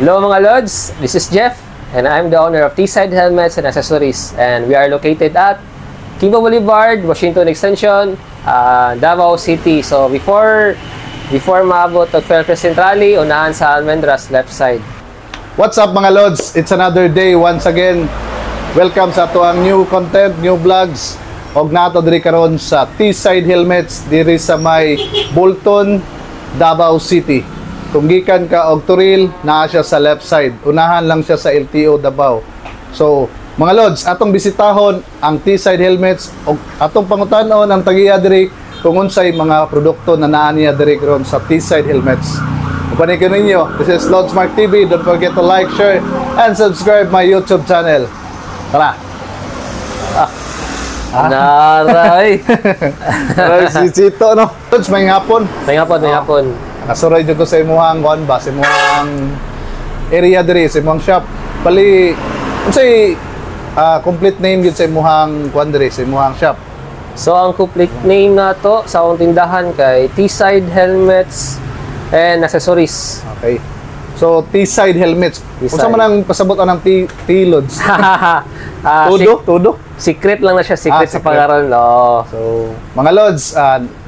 Hello mga Lods, this is Jeff and I'm the owner of T-Side Helmets and Accessories, and we are located at Kiva Boulevard, Washington Extension, Davao City. So before maabot ang Fairfax Centrale, unahan sa Almendras left side. What's up mga Lods? It's another day once again. Welcome sa ato ang new content, new vlogs. Og nato diri karon sa T-Side Helmets diri sa may Bolton, Davao City. Kung gikan ka og Turil, naa siya sa left side. Unahan lang siya sa LTO Davao. So, mga Lods, atong bisitahon ang T-Side Helmets og atong pangutanon ang tagiya diri kung unsay mga produkto na naa niya diri karon sa T-Side Helmets. Upanikin ninyo, this is Lods Mark TV. Don't forget to like, share, and subscribe my YouTube channel. Tara! Naray! Si Chito, no? Lods, may hapon. May hapon. Nasuroy dito sa imuhang kuan ba, sa imuhang area diri, sa imuhang shop. Bali, unsay complete name gyud sa imuhang kuan diri, sa imuhang shop? So ang complete name nato sa akong tindahan kay T-Side Helmets and Accessories. Okay. So, T-Side Helmets. Unsa man ang pasabot anang T-Lods? Tudo? Secret lang na siya, secret sa secret. pangalan. No. So, mga Lods,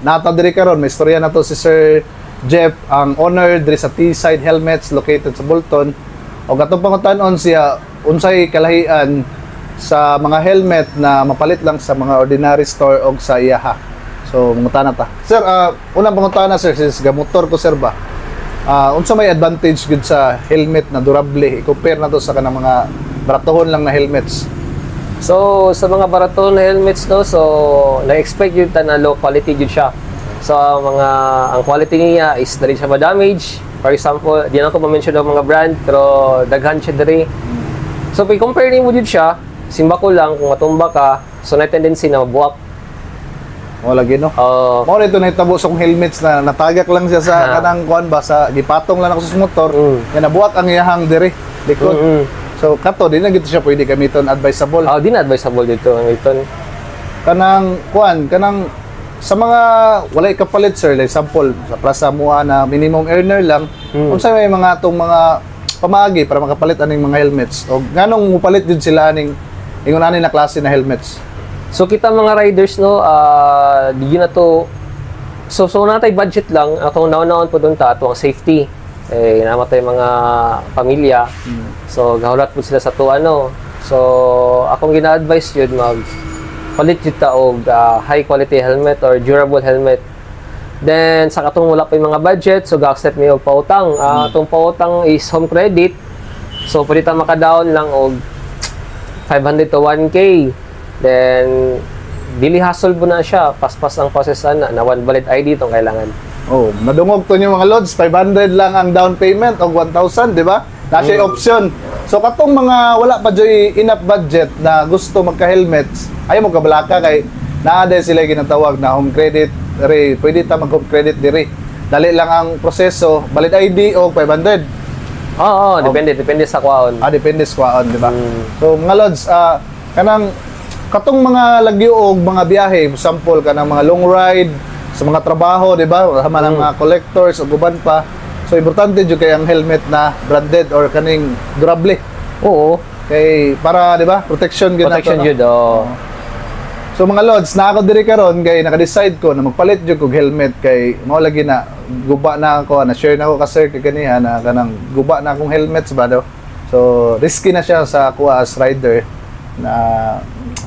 nata diri karon may istorya na to si Sir Jeff, ang owner diri sa T-Side Helmets located sa Bolton. O atong pangutanon siya unsay kalahian sa mga helmet na mapalit lang sa mga ordinary store og sa iyaha. So, mangutana ta. Sir, unang pangutana sir, since gamotor ko sir ba? Unsa may advantage gud sa helmet na durable i-compare na to sa kanang mga baratohon lang na helmets? So, sa mga baraton na helmets no, so na-expect yun na low quality yun siya. So, ang quality niya is dali siya ma-damage. For example, di na ko ma-mention ang mga brand, pero daghan siya dali. So, pag compare mo yun siya, simba ko lang, kung matumba ka, so na tendency na mabuwak. O lagi no? Mao nito nahitabo sa kong helmets na natagak lang siya sa kanang kuan ba, sa gipatong lang ako sa motor, nga nabuwak ang iyahang diri, likod. So, kato, di na gito siya pwede gamiton, advisable. Di na advisable dito ang iton. Kanang kuan, kanang sa mga walay kapalit sir, like example sa plaza mua na minimum earner lang, unsa may mga tong mga pamaagi para makapalit aning mga helmets o nganong mupalit jud sila aning ingon ani na klase na helmets? So kita mga riders no, di na to, so natay budget lang atong naon-naon po doon ta ato ang safety. Namatay mga pamilya. So gahulat po sila sa to ano. So akong gina-advise yun palit yun ta og high quality helmet or durable helmet. Then sa katong wala pa yung mga budget, so ga-accept mi og pautang. Atong pautang is home credit. So pwede ta maka-down lang og 500 to 1K. Then dili hassle po na siya, paspas ang process na one valid ID itong kailangan. Nadungog to niyo mga Lods, 500 lang ang down payment og 1,000, di ba? Nasa option. So katong mga wala pa joy enough budget na gusto magka-helmets, ayaw mo kabalaka kay naa din sila ginatawag na home credit diri, pwede ta mag-home credit diri. Dali lang ang proseso, valid ID og 500. Depende sa kwaon. Depende sa kwaon, di ba? So mga Lods, kanang katong mga lagyo og mga biyahe, sample kanang mga long ride sa mga trabaho, di ba? Sama ng mga collectors o guban pa. So importante jud kay ang helmet na branded or kaning durable. Oo. Kay para di ba? Protection gyud nato. Protection jud. So mga Lods, na ako diri karon kay naka-decide ko na magpalit jud og helmet kay mao lagi na guba na ako, na share na ako ka sir kay kaniya na kanang guba na akong helmets ba daw. So risky na siya sa ako as rider na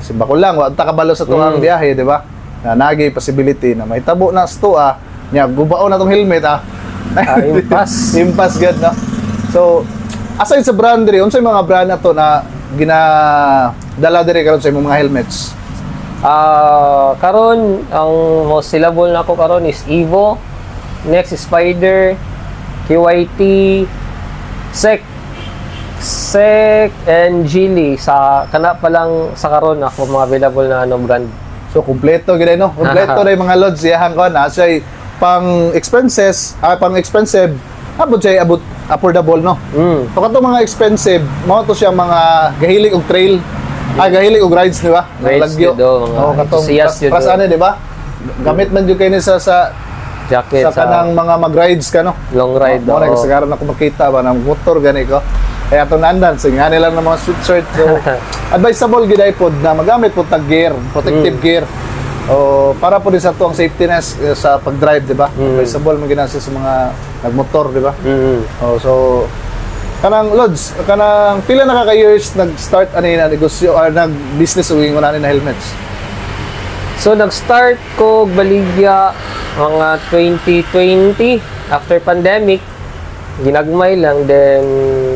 simba ko lang wa ta kabalo sa tuwang biyahe, di ba? Na nagi possibility na mahitabo na sa tuwa nya gubaon na tong helmet impas gud no. So aside sa brand diri, unsay mga brand ato na ginadala diri karon sa imong mga helmets? Karon ang most sellable na ko karon is Evo, next is Spider, KYT, Sec and Geely. Sa kana pa lang sa karon ako mga available na brand. So kumpleto gid no. Kumpleto na yung mga Lods iyang ko na say pang expenses, pang expensive, abot affordable no. So kato mga expensive, mao to siya mga gahilig og trail, gahilig og rides, di ba? Rides lagyo. Katong Para di ba? Gamit man jud kay ni sa jacket sa kanang mga mag-rides ka, no? long ride. Mo na kasagaran ako makita ba ng motor gani ko. Kaya ato nandan singa nila ng mga sweatshirt. So advisable gid ay pod na magamit po tag gear, protective gear. O para po din sa tuang safetyness sa pag-drive, di ba? Advisable man ginasa sa mga nagmotor, di ba? So kanang Lods, kanang pila na ka years nag-start ani na negosyo or nag-business uwing una ni na helmets? So nag-start ko baligya mga 2020 after pandemic. Ginagmay lang, then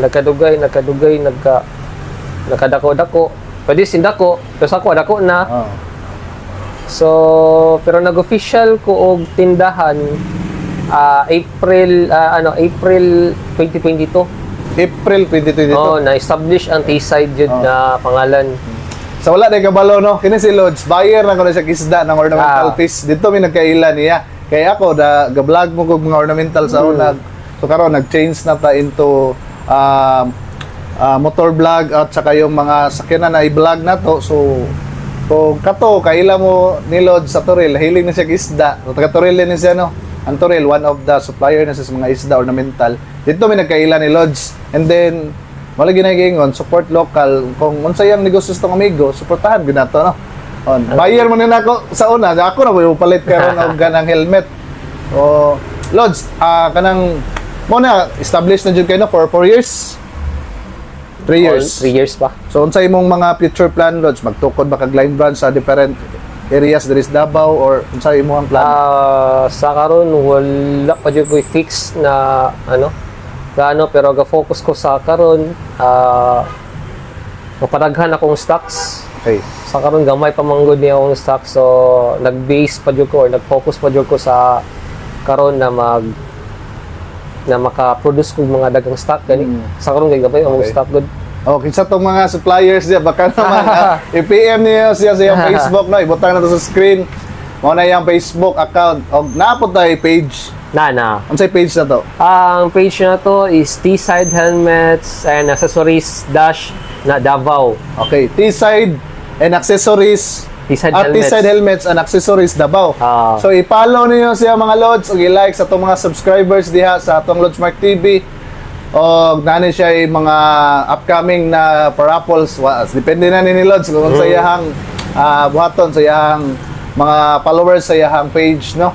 nakadako-dako. Pwede sindako, pero ako dako na. So, pero nag-official ko og tindahan April 2022. April 2022. Oh, na-establish ang T-side yun na pangalan. So wala na kabalo, no? Kini si Lods, buyer na ko na siya kisda ng ornamental piece. Dito may nagkaila niya. Kaya ako, ga-vlog mo kong mga ornamental sa una. So karon nag-change na ta into motor vlog at saka yung mga sakyanan na i-vlog na to. So kung kato, kaila mo ni Lods sa Toril, hiling na siya isda. So taga Toril din siya, no? Ang Toril, one of the supplier na sa mga isda ornamental. Dito may nagkaila ni Lods. And then, wala ginagingon, support local. Kung unsayang negosyo tong amigo, suportahan ginato, no? Buyer mo nila ako sa una. Ako na po palit karon og ganang helmet. O Lods, kanang mo na established na jud kayo, no, for 4 years. 3 years. 3 years pa. So unsay imong mga future plan, Lods? Magtukod ba kag line branch sa different areas there is Davao or unsay imong plan? Sa karon wala pa jud ko fix na gaano, pero ga-focus ko sa karon mapadaghan akong stocks. Okay. Sa karon gamay pa manggod niya akong stocks, so nag-base pa jud ko or nag-focus pa jud ko sa karon na maka-produce kog mga dagang stock gani. Sa karon kay gamay akong stock good. Okay, sa itong mga suppliers diya, baka naman i-PM niyo siya sa iyong Facebook, no? Ibutang na to sa screen. Mo na yung Facebook account. O naapot tayo page. Na. Ano sa page na to? Ang page na to is T-Side Helmets and Accessories na Davao. Okay, T-Side and Accessories. T-Side At Helmets. T-Side Helmets and Accessories Davao. So i-follow niyo siya mga Lods, o i-like sa itong mga subscribers diha sa itong Lods Mark TV. O nani siya yung mga upcoming na paraffles. Depende na ni Lods kung sa iyahang buhaton, sa iyahang mga followers sa iyahang page, no?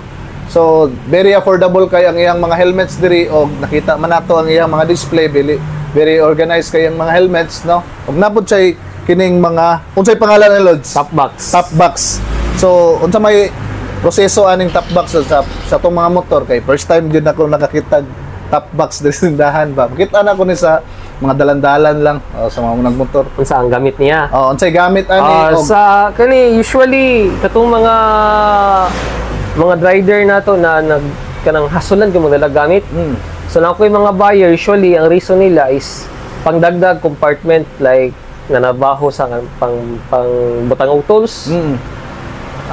So very affordable kay ang iyang mga helmets diri, o nakita man nato ang iyang mga display, very organized kay ang mga helmets, no? Ug napod siya kining mga unsay pangalan ni Lods? Top box. Top box. So unsa may proseso aning top box sa tong mga motor, kay first time gyud ako nakakita top box diri sa tindahan ba. Makita na ko ni sa mga dalan-dalan lang sa mga nagmotor. Unsa ang gamit niya? Unsay gamit ani? Sa kani usually katong mga rider nato na kanang hasulan gyud mo nila gamit. So na ko'y mga buyer, usually ang reason nila is pangdagdag compartment, like nanabaho sa pang butang og tools.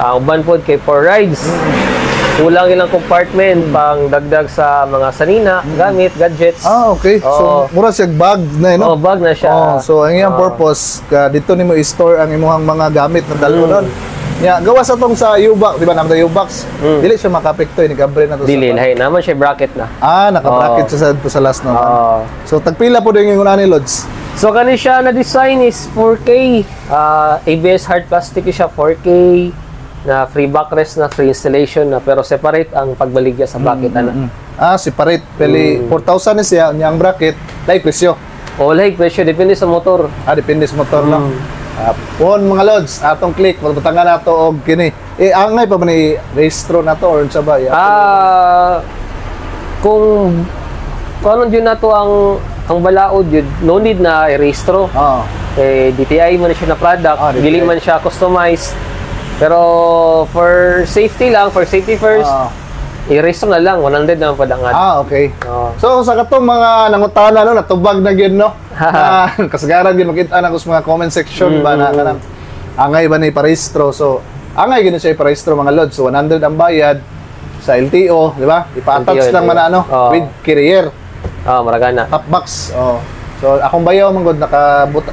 Uban pod kay for rides. Kulang ilang compartment pang dagdag sa mga sanina, gamit, gadgets. Okay. So mura siya bag na, no? Bag na siya. So ang iyang purpose dito nimo i-store ang imong mga gamit na dalo nun. Gawa sa tong sa U-box, di ba naman yung U-box? Dili siya makapekto, ni-gabre na to. Dili, lahi naman siya bracket na. Naka-bracket siya sa last na. So tagpila po din yung una ni Lods. So kani siya na design is 4K. ABS hard plastic siya, 4K. Na free backrest na, free installation na, pero separate ang pagbaligya sa bracket na. Separate. Pili 4,000 na siya, niyang bracket, like presyo. Like presyo, depende sa motor. Depende sa motor lang. Mga Lods, atong click, magbutangan na ito o kini. Angay pa ba ni registro na to or sa ba? Kung ano yun na to ang balaod yun, no need na i-registro. DTI man siya na product, dili man siya customized. Pero for safety lang, for safety first, i-registro na lang, 100 naman padangan. Okay. So sa katong mga nangutana, no, natubag na gyud, no? Kasagaran gyud makita na ko sa mga comment section ba na kanang angay ba ni parehistro. So angay gyud siya iparehistro mga Lods. So 100 ang bayad sa LTO, di ba? Ipa-attach lang man with carrier. Maragana. Top box. So akong bayaw man gud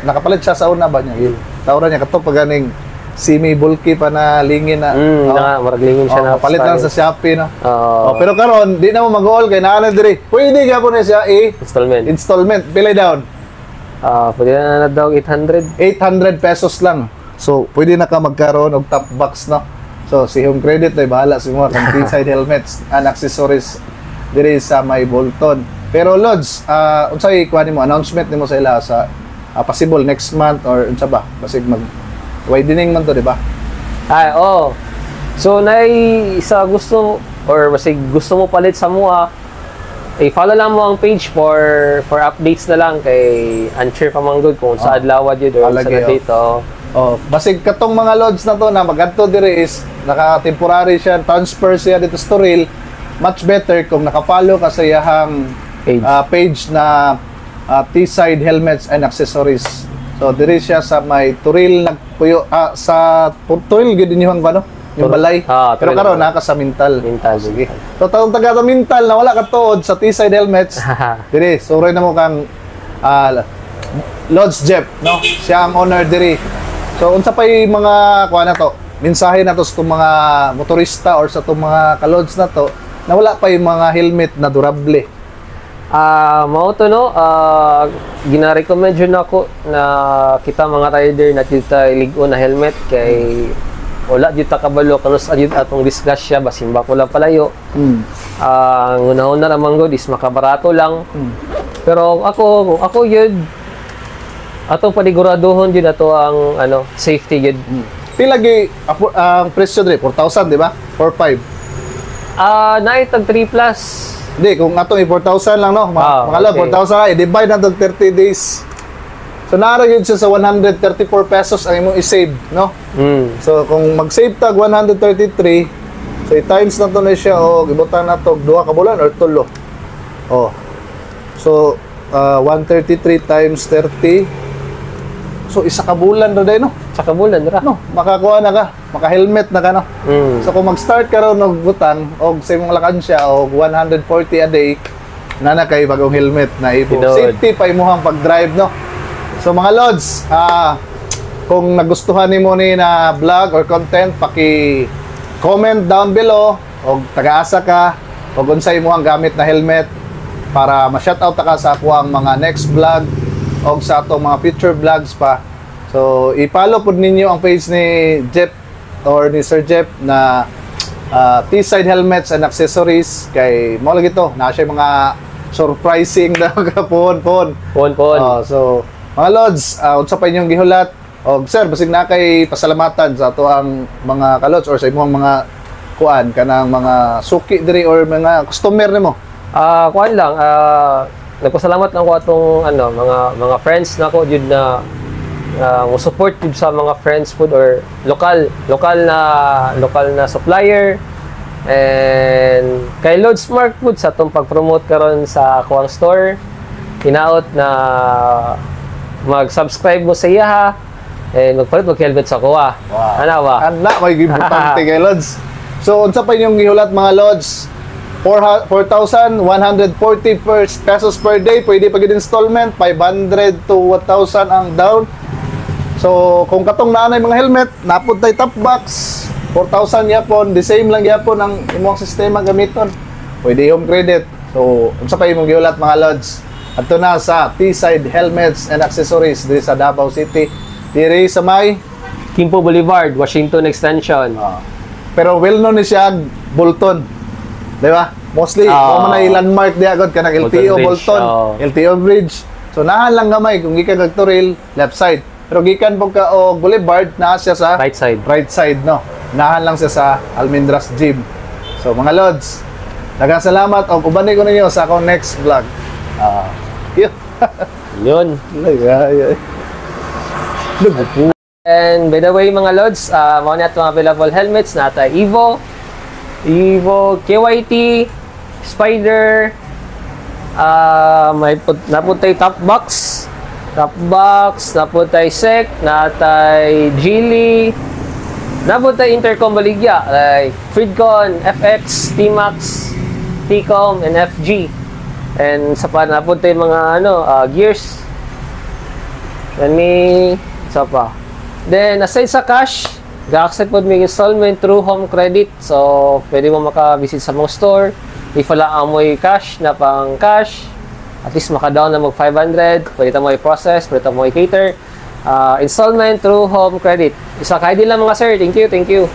nakapalit siya sa una ba niya. Tawra niya kato pag ganing semi-bulky pa na lingin na. Maraglingin siya na. Palit lang sa Shopee, no? Oo. Pero karon di na mo mag-all kay naa na diri. Pwede ka po na siya installment. Pilay down. Pwede na daw 800. 800 pesos lang. So, pwede na ka magkaroon og top box, no? So, si Home Credit ay bahala sa mga T-side helmets and accessories diri sa may Bolton. Pero Lods, unsay kuha nimo announcement nimo sa ila sa possible next month or unsa ba? Basig mag widening man to, di ba? So, isa gusto or basig gusto mo palit sa mua, follow lang mo ang page for updates na lang kay unsure pa man good kung sa adlaw jud or sa dito. Basig katong mga Lods na to na magadto diri is naka-temporary siya, transfer siya dito sa Toril. Much better kung nakapalo ka sa iyahang page na T-side helmets and accessories. So diri siya sa may Toril nagpuyo sa Toril gid niyo ang ano yung balay. Pero karon naka sa Mintal. Sige. So taga Mintal na wala ka tuod sa T-side helmets. Diri suroy na mo kang Lods Jeff, no? Siya ang owner diri. So unsa pay mga kuha na to? Mensahe na to sa mga motorista or sa mga kalods na to na wala pa yung mga helmet na durable. Mao to no, gina-recommend yun ako na kita mga rider na kita iligo na helmet kay wala jud ta kabalo kanus adjud atong disgrasya basin ba ko lang palayo. Ang unahon na naman gud is makabarato lang. Pero ako yun atong paniguraduhon yun ato ang safety yun. Pila gi ang presyo dre 4,000 di ba? 4,500. Naitag 3 plus. Hindi, kung atong 4,000 lang, no? Mga love, 4,000 ay, divide na itong 30 days. So, naarag yun siya sa 134 pesos ang imong i-save, no? So, kung mag-save tag 133, so, i-times na to na siya, ibutan na to, 2 ka bulan or 3. So, 133 times 30. So, isa ka bulan na din, no? Sa kabulan ra. No, makakuha na ka, maka-helmet na ka, no? So kung mag-start ka ron og butang og sa imong lakansya og 140 a day na kay bagong helmet na ipo. Safety pa imong pag-drive, no? So mga Lods, kung nagustuhan nimo ni na vlog or content, paki-comment down below og taga-asa ka og unsay imong gamit na helmet para ma-shoutout ka sa ako ang mga next vlog og sa atong mga future vlogs pa. So, i-follow po ninyo ang page ni Jeff or ni Sir Jeff na T-side helmets and accessories kay mo lagi to. Na siya mga surprising na pon. So, mga Lods, unsa pa inyong gihulat? O sir, basig na kay pasalamatan sa ato ang mga kalods or sa imong mga kuan kanang mga suki diri or mga customer nimo. Kuan lang, nagpasalamat lang ko atong mga friends nako jud na support jud sa mga friends food or lokal na supplier and kay Lods Mark Food sa atong pag-promote karon sa akong store. Hinaot na mag-subscribe mo sa iya and magpalit og helmet sa kuha. Ana may importante kay Lods. So unsa pa inyong gihulat mga Lods? 4,140 pesos per day, pwede pag installment, 500 to 1,000 ang down. So, kung katong naanay mga helmet, napod tay top box, 4,000 yapon, the same lang yapon ang imong sistema gamiton. Pwede Home Credit. So, unsa pa imong giulat mga Lods? Adto na sa T-side helmets and accessories diri sa Davao City. Diri sa may Kimpo Boulevard, Washington Extension. Pero well known ni siya Bolton. Di ba? Mostly, kung man ay landmark di agad kanang LTO Bolton, LTO Bridge. So, nahan lang gamay kung gikan kag Toril, left side. Pero gikan po ka o Boulevard, na siya sa right side, no? Nahan lang siya sa Almendras Gym. So, mga Lods, salamat o ubani ko ninyo sa akong next vlog. Yun. And by the way, mga Lods, mga na itong available helmets na ata Evo, KYT, Spider, may naputay top box, naputay SEC, natay Geely, naputay Intercom Baligya, like Freedcon, FX, T-Max, T-Com, and FG. And sa pa naputay mga gears. And may sa pa. Then aside sa cash, ga-accept po may installment through home credit. So, pwede mo maka-visit sa mong store. If wala amoy cash na pang cash, at least maka-down na mag 500, pwede mo i-process, pwede mo i-cater. Installment through home credit. Isa kayo din lang mga sir. Thank you, thank you.